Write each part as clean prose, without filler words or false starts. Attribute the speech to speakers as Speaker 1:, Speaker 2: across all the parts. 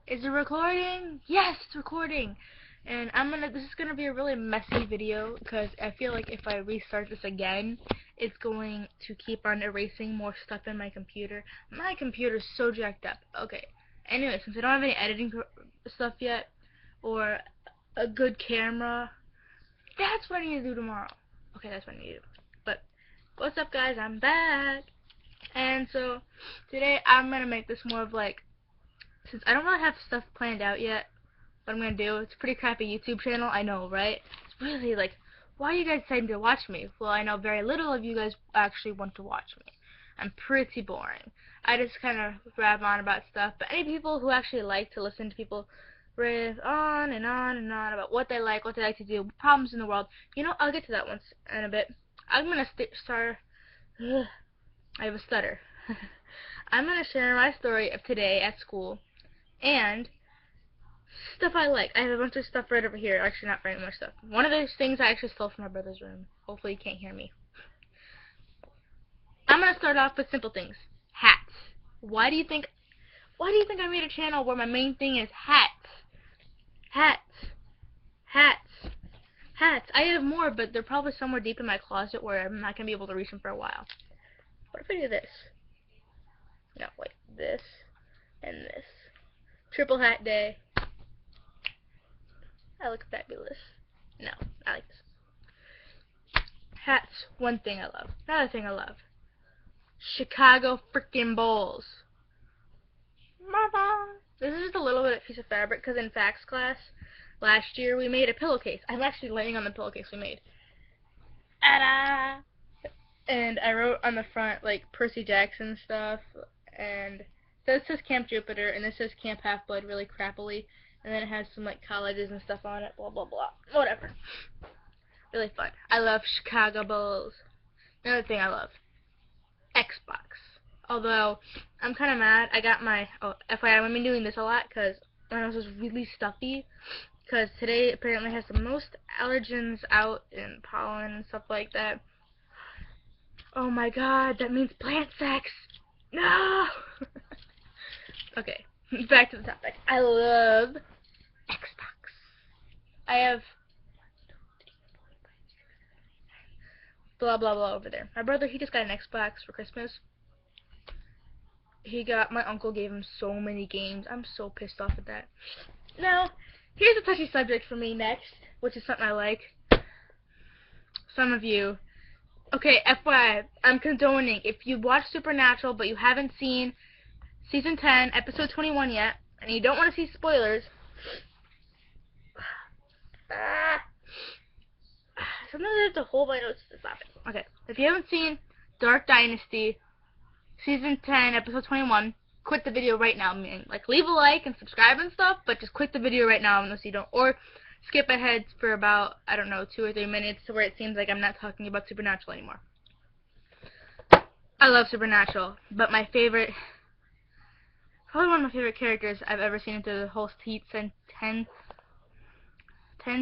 Speaker 1: Is it recording? Yes, it's recording. And this is gonna be a really messy video because I feel like if I restart this again, it's going to keep on erasing more stuff in my computer. My computer's so jacked up. Okay. Anyway, since I don't have any editing stuff yet, or a good camera, that's what I need to do tomorrow. Okay, that's what I need to do. But, what's up guys, I'm back. And so, today I'm gonna make this more of like, since I don't really have stuff planned out yet, what I'm gonna do, it's a pretty crappy YouTube channel, I know, right? It's really like, why are you guys deciding to watch me? Well, I know very little of you guys actually want to watch me. I'm pretty boring. I just kind of rab on about stuff, but any people who actually like to listen to people rave on and on and on about what they like to do, problems in the world, you know, I'll get to that once in a bit. I'm gonna start. I have a stutter. I'm gonna share my story of today at school and stuff I like. I have a bunch of stuff right over here. Actually, not very much stuff. One of those things I actually stole from my brother's room. Hopefully you can't hear me. I'm gonna start off with simple things. Hats. Why do you think I made a channel where my main thing is hats? Hats. Hats. Hats. I have more, but they're probably somewhere deep in my closet where I'm not gonna be able to reach them for a while. What if I do this? No, wait. This and this. Triple hat day. I look fabulous. No, I like this. Hats, one thing I love. Another thing I love. Chicago freaking Bulls. Mama. This is just a little bit of piece of fabric because in FACS class last year we made a pillowcase. I'm actually laying on the pillowcase we made. And I wrote on the front like Percy Jackson stuff, and this says Camp Jupiter and this says Camp Half-Blood really crappily, and then it has some like colleges and stuff on it, blah blah blah. Whatever. Really fun. I love Chicago Bulls. Another thing I love, Xbox. Although I'm kind of mad, I got my FYI, I've been doing this a lot because my nose is really stuffy. Because today apparently has the most allergens out and pollen and stuff like that. Oh my god, that means plant sex. No. Okay, back to the topic. I love Xbox. I have blah blah blah over there. My brother, he just got an Xbox for Christmas. My uncle gave him so many games. I'm so pissed off at that. Now, here's a touchy subject for me next, which is something I like. Some of you. Okay, FYI, I'm condoning. If you watch Supernatural but you haven't seen Season 10, Episode 21 yet, and you don't want to see spoilers, sometimes I have to hold my notes to stop it. Okay, if you haven't seen Dark Dynasty, Season 10, Episode 21, quit the video right now. I mean, like, leave a like and subscribe and stuff, but just quit the video right now unless you don't. Or skip ahead for about, I don't know, 2 or 3 minutes to where it seems like I'm not talking about Supernatural anymore. I love Supernatural, but my favorite, probably one of my favorite characters I've ever seen through the whole 10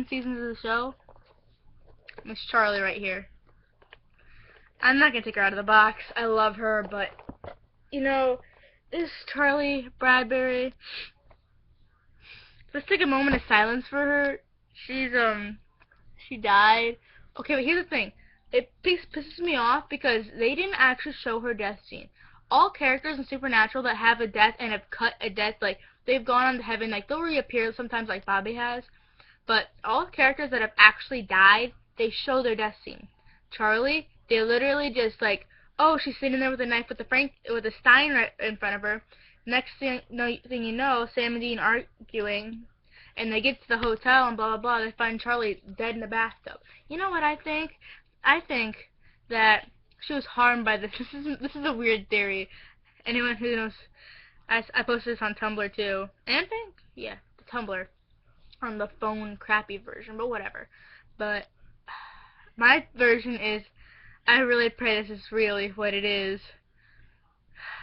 Speaker 1: seasons of the show, Miss Charlie right here. I'm not going to take her out of the box. I love her, but, you know, this Charlie Bradbury, let's take a moment of silence for her. She died. Okay, but here's the thing. It pisses me off because they didn't actually show her death scene. All characters in Supernatural that have a death and have cut a death, like, they've gone on to heaven, like, they'll reappear sometimes like Bobby has, but all characters that have actually died, they show their death scene. Charlie, they literally just, like, oh, she's sitting there with a knife with a stein right in front of her. Next thing you know, Sam and Dean arguing, and they get to the hotel and blah blah blah. They find Charlie dead in the bathtub. You know what I think? I think that she was harmed by this. This is a weird theory. Anyone who knows, I posted this on Tumblr too. And I think, yeah, the Tumblr on the phone crappy version, but whatever. But my version is, I really pray this is really what it is.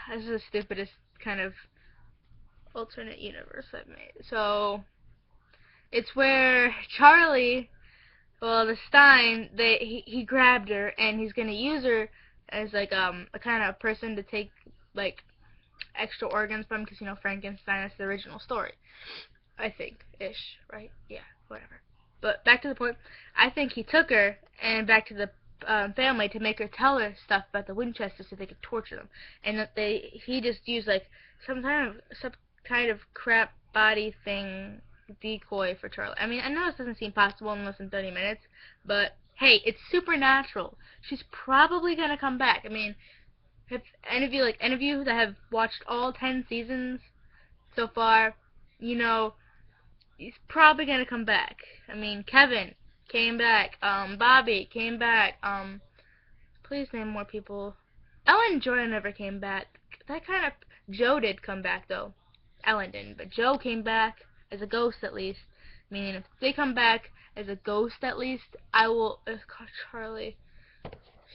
Speaker 1: This is the stupidest kind of alternate universe I've made. So, it's where Charlie, well, the Stein, he grabbed her, and he's gonna use her as like a kind of person to take, like, extra organs from, because, you know, Frankenstein is the original story. I think, ish, right? Yeah, whatever. But back to the point, I think he took her and back to the family to make her tell her stuff about the Winchesters so they could torture them, and that he just used like some kind of crap body thing decoy for Charlie. I mean, I know this doesn't seem possible in less than 30 minutes, but hey, it's supernatural. She's probably gonna come back. I mean, if any of you that have watched all 10 seasons so far, you know he's probably gonna come back. I mean, Kevin came back. Bobby came back. Please name more people. Ellen and Jordan never came back. That kind of Joe did come back though. Ellen didn't, but Joe came back as a ghost at least. Meaning, if they come back as a ghost at least, I will. God, Charlie,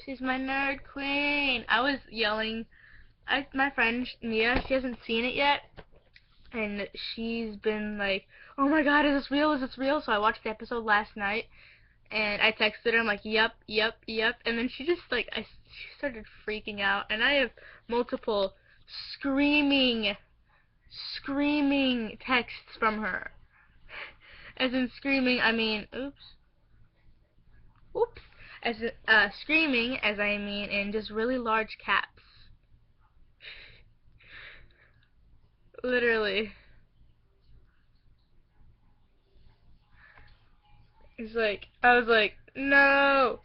Speaker 1: she's my nerd queen. I was yelling. My friend Mia, she hasn't seen it yet, and she's been like, oh my god, is this real, is this real? So I watched the episode last night, and I texted her, I'm like, yep, and then she just like, she started freaking out, and I have multiple screaming texts from her. As in screaming, I mean, oops, as in, screaming, as I mean in just really large caps. Literally. It's like, I was like, no,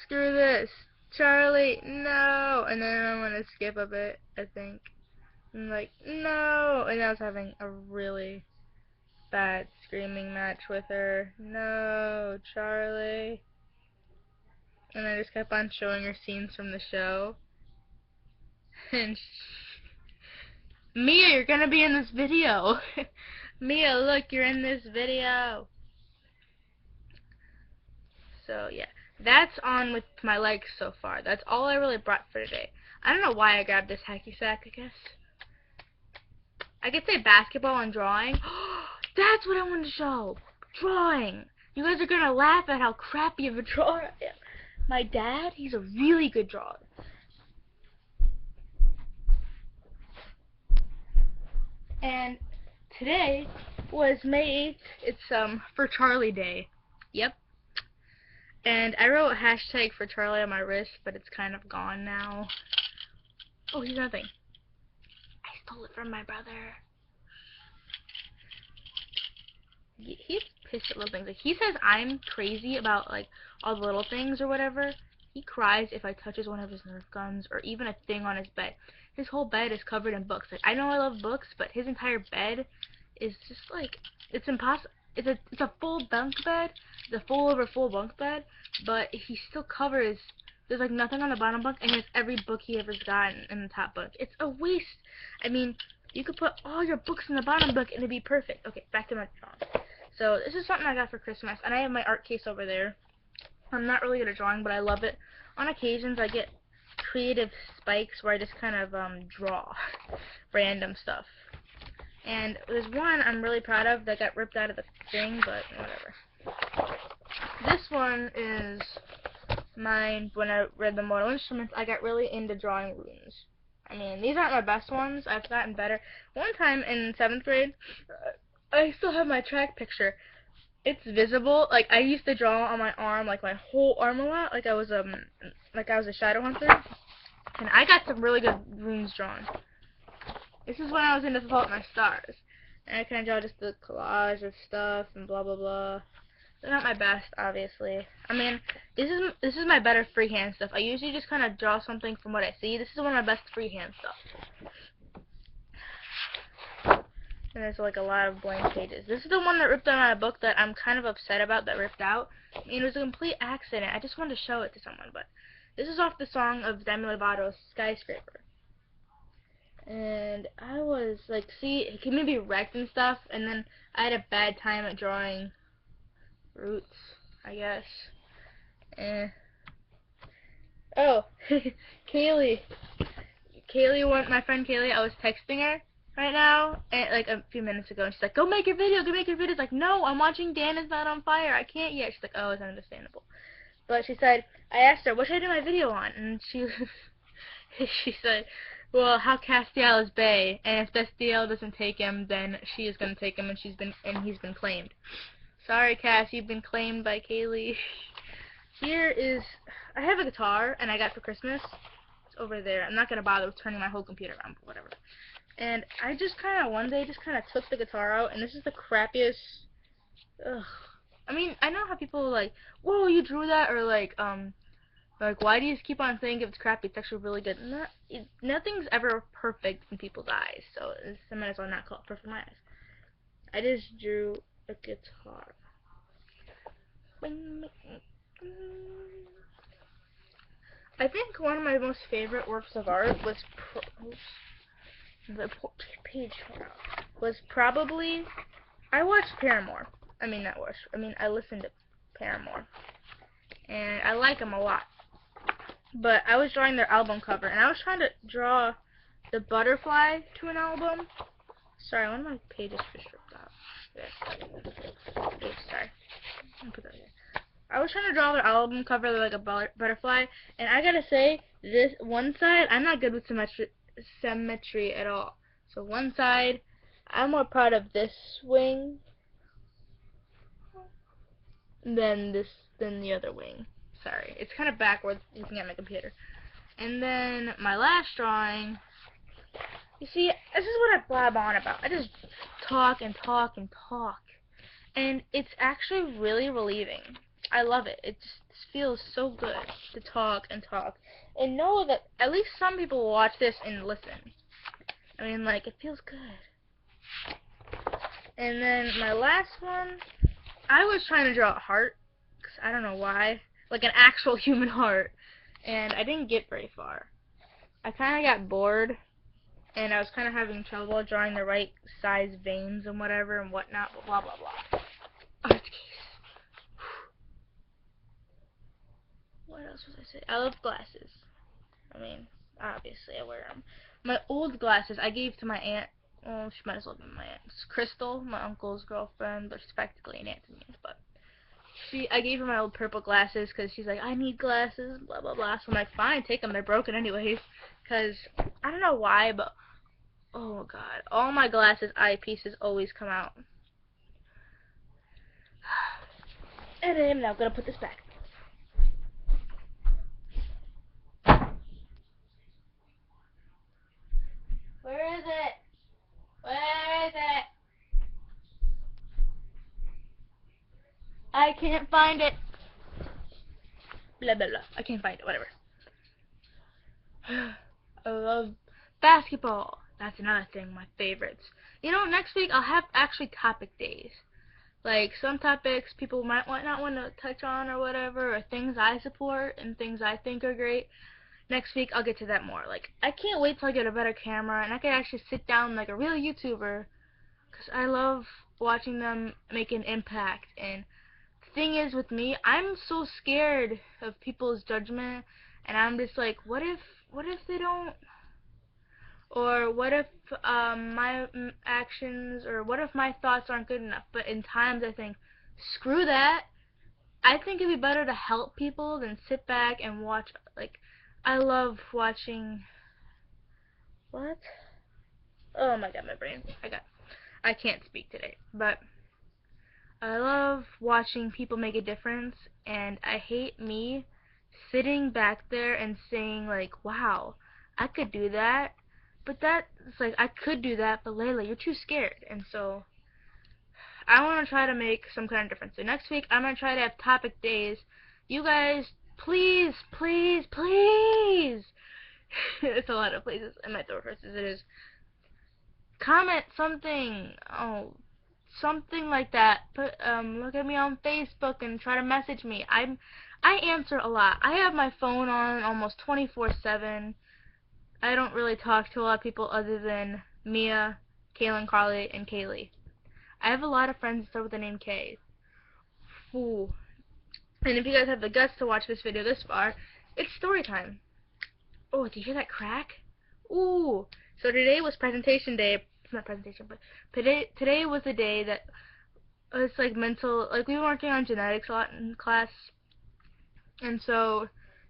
Speaker 1: screw this, Charlie, no, and then I'm gonna skip a bit, I think. I'm like, no, and I was having a really bad screaming match with her. No, Charlie. And I just kept on showing her scenes from the show. And Mia, you're gonna be in this video. Mia, look, you're in this video. So yeah, that's on with my legs so far. That's all I really brought for today. I don't know why I grabbed this hacky sack, I guess. I could say basketball and drawing. That's what I wanted to show. Drawing. You guys are gonna laugh at how crappy of a drawer I am. My dad, he's a really good drawer. And today was May 8th. It's for Charlie Day. Yep. And I wrote hashtag for Charlie on my wrist, but it's kind of gone now. Oh, he's nothing. I stole it from my brother. He's pissed at little things. Like, he says I'm crazy about like all the little things or whatever. He cries if I touches one of his Nerf guns or even a thing on his bed. His whole bed is covered in books. Like, I know I love books, but his entire bed is just like, it's impossible. It's a full bunk bed. It's a full bunk bed, but he still covers. There's like nothing on the bottom bunk, and he has every book he ever's gotten in the top bunk. It's a waste. I mean, you could put all your books in the bottom bunk and it'd be perfect. Okay, back to my drawing. So this is something I got for Christmas, and I have my art case over there. I'm not really good at drawing, but I love it. On occasions, I get creative spikes where I just kind of draw random stuff. And there's one I'm really proud of that got ripped out of the thing, but whatever. This one is mine. When I read the Mortal Instruments, I got really into drawing runes. I mean, these aren't my best ones. I've gotten better. One time in 7th grade, I still have my track picture. It's visible. Like, I used to draw on my arm, like my whole arm a lot, like I was a shadow hunter, and I got some really good runes drawn. This is when I was into Fault in My Stars, and I kind of draw just the collage of stuff and blah blah blah. They're not my best, obviously. I mean, this is my better freehand stuff. I usually just kind of draw something from what I see. This is one of my best freehand stuff. And there's like a lot of blank pages. This is the one that ripped out of my book that I'm kind of upset about that ripped out. I mean, it was a complete accident. I just wanted to show it to someone, but this is off the song of Demi Lovato's Skyscraper. And I was like, see, it can maybe wrecked and stuff, and then I had a bad time at drawing roots, I guess. Oh, Kaylee, my friend Kaylee, I was texting her right now, and like a few minutes ago, and she's like, go make your video, It's like, no, I'm watching Dan Is Not on Fire, I can't yet. She's like, oh, it's understandable. But she said, I asked her, what should I do my video on? And she said, Well, how Castiel is Bay, and if Destiel doesn't take him, then she is gonna take him, and he's been claimed. Sorry, Cass, you've been claimed by Kaylee. Here is, I have a guitar, and I got for Christmas. It's over there. I'm not gonna bother turning my whole computer around, but whatever. And I just kind of, one day, just kind of took the guitar out, and this is the crappiest, ugh. I mean, I know how people are like, whoa, you drew that, or like, why do you just keep on saying if it's crappy? It's actually really good. Nothing's ever perfect in people's eyes, so I might as well not call it perfect in my eyes. I just drew a guitar. I think one of my most favorite works of art was probably, I watched Paramore. I listened to Paramore, and I like them a lot. But I was drawing their album cover, and I was trying to draw the butterfly to an album. Sorry, one of my pages just ripped out. Oops, sorry. I'll put that here. I was trying to draw their album cover like a butterfly, and I gotta say, this one side, I'm not good with symmetry at all. So one side, I'm more proud of this wing than the other wing. Sorry, it's kind of backwards looking at my computer. And then my last drawing, you see, this is what I blab on about. I just talk and talk and talk, and it's actually really relieving. I love it. It just feels so good to talk and talk, and know that at least some people will watch this and listen. I mean, like, it feels good. And then my last one, I was trying to draw a heart, because I don't know why. Like an actual human heart, and I didn't get very far. I kind of got bored, and I was kind of having trouble drawing the right size veins and whatever and whatnot, but blah blah blah. Art case. What else was I saying? I love glasses. I mean, obviously I wear them. My old glasses I gave to my aunt. Well, she might as well be my aunt. It's Crystal, my uncle's girlfriend, but she's practically an aunt to me, but I gave her my old purple glasses because she's like, I need glasses, blah, blah, blah. So I'm like, fine, take them. They're broken anyways. Because, I don't know why, but, oh, God. All my glasses eyepieces always come out. And I am now going to put this back. Where is it? Where is it? I can't find it. Blah, blah, blah. I can't find it. Whatever. I love basketball. That's another thing, my favorites. You know, next week I'll have actually topic days. Like, some topics people might not want to touch on or whatever, or things I support and things I think are great. Next week I'll get to that more. Like, I can't wait till I get a better camera and I can actually sit down like a real YouTuber, because I love watching them make an impact. And the thing is with me, I'm so scared of people's judgment, and I'm just like, what if they don't, or what if my actions, or what if my thoughts aren't good enough? But in times I think, screw that. I think it'd be better to help people than sit back and watch. Like, I love watching, what? Oh my god, my brain. I can't speak today, but I love watching people make a difference, and I hate me sitting back there and saying, like, wow, I could do that, but that's like, I could do that, but Layla, you're too scared. And so I want to try to make some kind of difference. So next week I'm going to try to have topic days. You guys, please, please, please, it's a lot of places in my throat hurts as it is, comment something, something like that. Put look at me on Facebook and try to message me. I answer a lot. I have my phone on almost 24/7. I don't really talk to a lot of people other than Mia, Kaylin, Carly, and Kaylee. I have a lot of friends that start with the name K. Ooh. And if you guys have the guts to watch this video this far, it's story time. Oh, did you hear that crack? Ooh. So today was presentation day. Not presentation, but today was the day that it's like mental, like we were working on genetics a lot in class, and so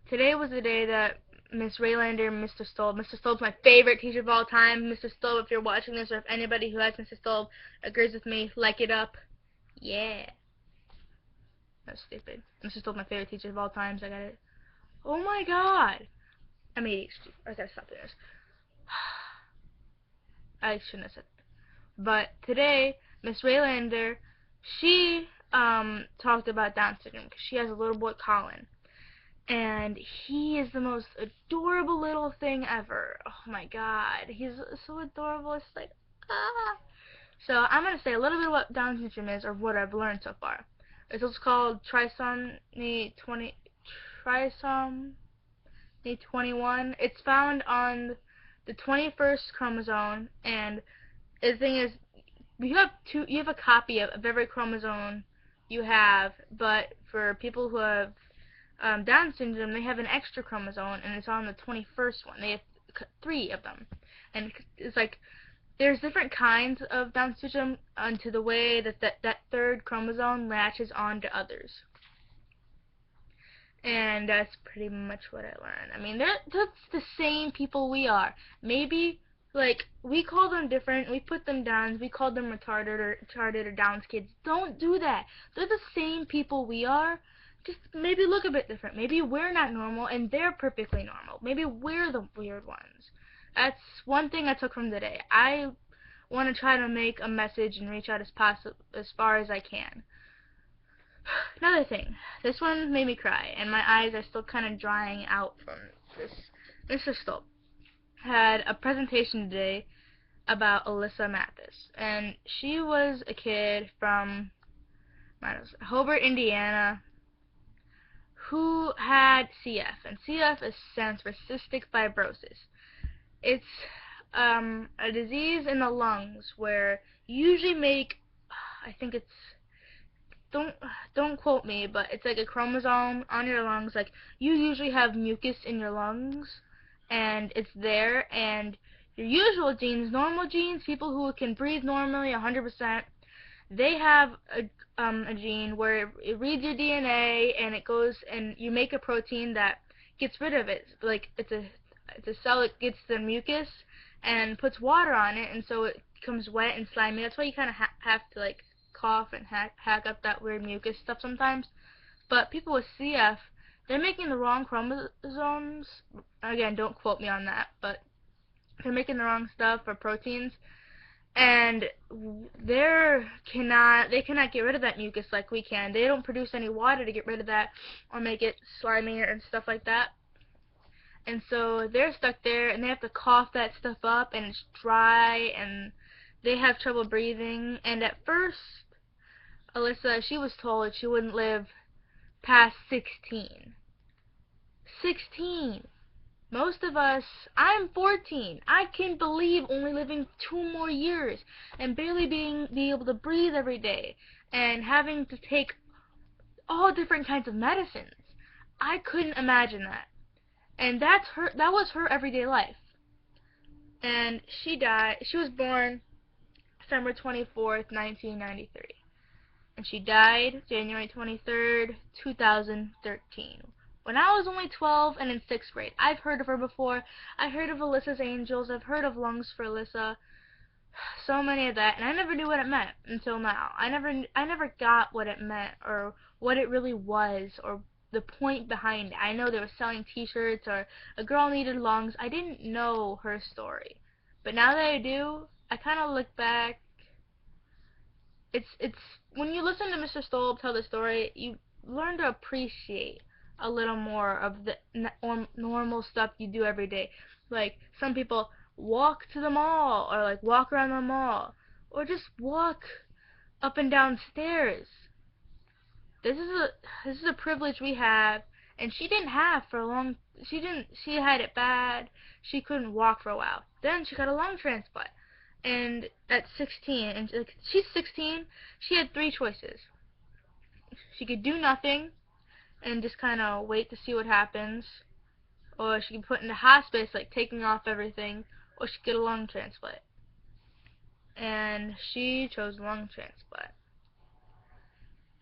Speaker 1: today was the day that Miss Raylander and Mr. Stolb. Mr. Stolb's my favorite teacher of all time. Mr. Stolb, if you're watching this, or if anybody who likes Mr. Stolb agrees with me, like it up. Yeah. That's stupid. Mr. Stolb's my favorite teacher of all time, so I got it. Oh my god. I'm ADHD. I gotta stop doing this. I shouldn't have said that. But today, Miss Raylander, she talked about Down syndrome because she has a little boy, Colin. And he is the most adorable little thing ever. Oh my god. He's so adorable. It's like, ah. So I'm going to say a little bit of what Down syndrome is, or what I've learned so far. It's what's called trisomy 21. It's found on the 21st chromosome, and the thing is, you have a copy of every chromosome you have, but for people who have Down syndrome, they have an extra chromosome, and it's on the 21st one. They have 3 of them, and it's like there's different kinds of Down syndrome onto the way that that 3rd chromosome latches on to others. And that's pretty much what I learned. I mean, that's the same people we are. Maybe, like, we call them different, we put them down, we call them retarded or Downs kids. Don't do that. They're the same people we are, just maybe look a bit different. Maybe we're not normal and they're perfectly normal. Maybe we're the weird ones. That's one thing I took from today. I want to try to make a message and reach out as far as I can. Another thing, this one made me cry, and my eyes are still kind of drying out from this. Mr. Stolp had a presentation today about Alyssa Mathis, and she was a kid from Hobart, Indiana, who had CF, and CF stands for cystic fibrosis. It's a disease in the lungs where you usually make, I think it's, don't quote me, but it's like a chromosome on your lungs. Like, you usually have mucus in your lungs, and it's there, and your usual genes, normal genes, people who can breathe normally 100%, they have a gene where it reads your DNA, and it goes, and you make a protein that gets rid of it. Like, it's a cell that gets the mucus and puts water on it, and so it becomes wet and slimy. That's why you kind of have to, like, cough and hack up that weird mucus stuff sometimes. But people with CF, they're making the wrong chromosomes. Again, don't quote me on that, but they're making the wrong stuff for proteins, and they cannot get rid of that mucus like we can. They don't produce any water to get rid of that or make it slimy and stuff like that. And so they're stuck there, and they have to cough that stuff up, and it's dry, and they have trouble breathing. And at first, Alyssa, she was told she wouldn't live past 16. 16! Most of us, I'm 14. I can't believe only living 2 more years and barely being able to breathe every day and having to take all different kinds of medicines. I couldn't imagine that. And that was her everyday life. And she died. She was born December 24th, 1993. And she died January 23rd, 2013. When I was only 12 and in 6th grade. I've heard of her before. I heard of Alyssa's Angels. I've heard of Lungs for Alyssa. So many of that, and I never knew what it meant until now. I never got what it meant, or what it really was, or the point behind it. I know they were selling t-shirts, or a girl needed lungs. I didn't know her story. But now that I do, I kind of look back. It's when you listen to Mr. Stolb tell the story, you learn to appreciate a little more of the normal stuff you do every day. Like, some people walk to the mall, or like walk around the mall, or just walk up and down stairs. This is a privilege we have, and she didn't have for a long. She had it bad. She couldn't walk for a while. Then she got a lung transplant, and at 16, and like, she's 16, she had 3 choices. She could do nothing and just kind of wait to see what happens, or she could be put into hospice, like taking off everything, or she could get a lung transplant. And she chose lung transplant.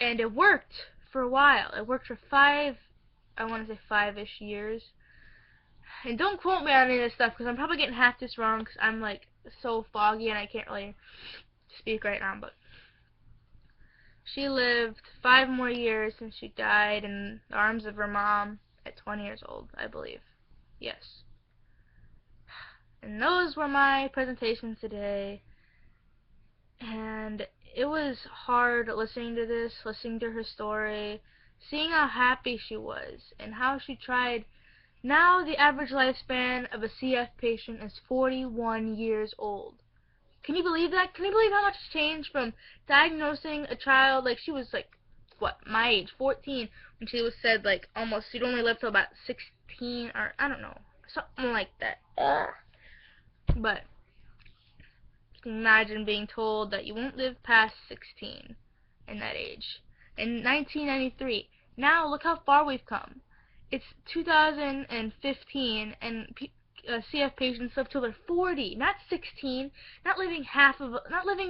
Speaker 1: And it worked for a while. It worked for 5, I want to say 5-ish years. And don't quote me on any of this stuff, because I'm probably getting half this wrong, because I'm like so foggy and I can't really speak right now. But she lived 5 more years and she died in the arms of her mom at 20 years old, I believe. Yes. And those were my presentations today. And it was hard listening to this, listening to her story, seeing how happy she was, and how she tried. Now the average lifespan of a CF patient is 41 years old. Can you believe that? Can you believe how much has changed from diagnosing a child, like she was like, what, my age, 14, when she was said like almost she'd only live till about 16, or I don't know, something like that. But imagine being told that you won't live past 16 in that age. In 1993, now look how far we've come. It's 2015, and CF patients live till they're 40, not 16, not living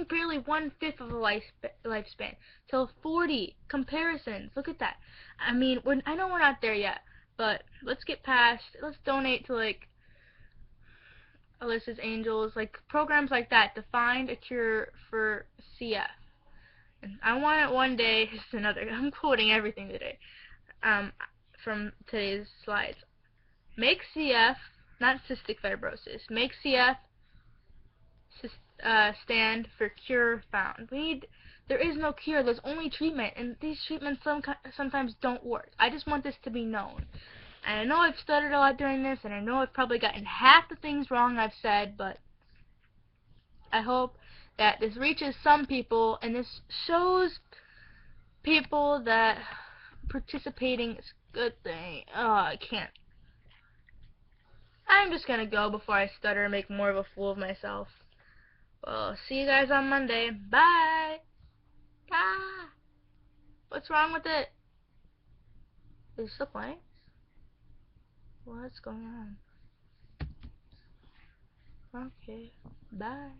Speaker 1: barely 1/5 of a lifespan, till 40. Comparisons, look at that. I mean, I know we're not there yet, but let's get past. Let's donate to like Alyssa's Angels, like programs like that, to find a cure for CF. And I want it one day. This is another. I'm quoting everything today. From today's slides. Make CF, not cystic fibrosis. Make CF stand for cure found. There is no cure. There's only treatment, and these treatments sometimes don't work. I just want this to be known. And I know I've stuttered a lot during this, and I know I've probably gotten half the things wrong I've said, but I hope that this reaches some people, and this shows people that participating is a good thing. Oh, I can't. I'm just gonna go before I stutter and make more of a fool of myself. Well, see you guys on Monday. Bye! Ah! What's wrong with it? Is it still playing? What's going on? Okay. Bye.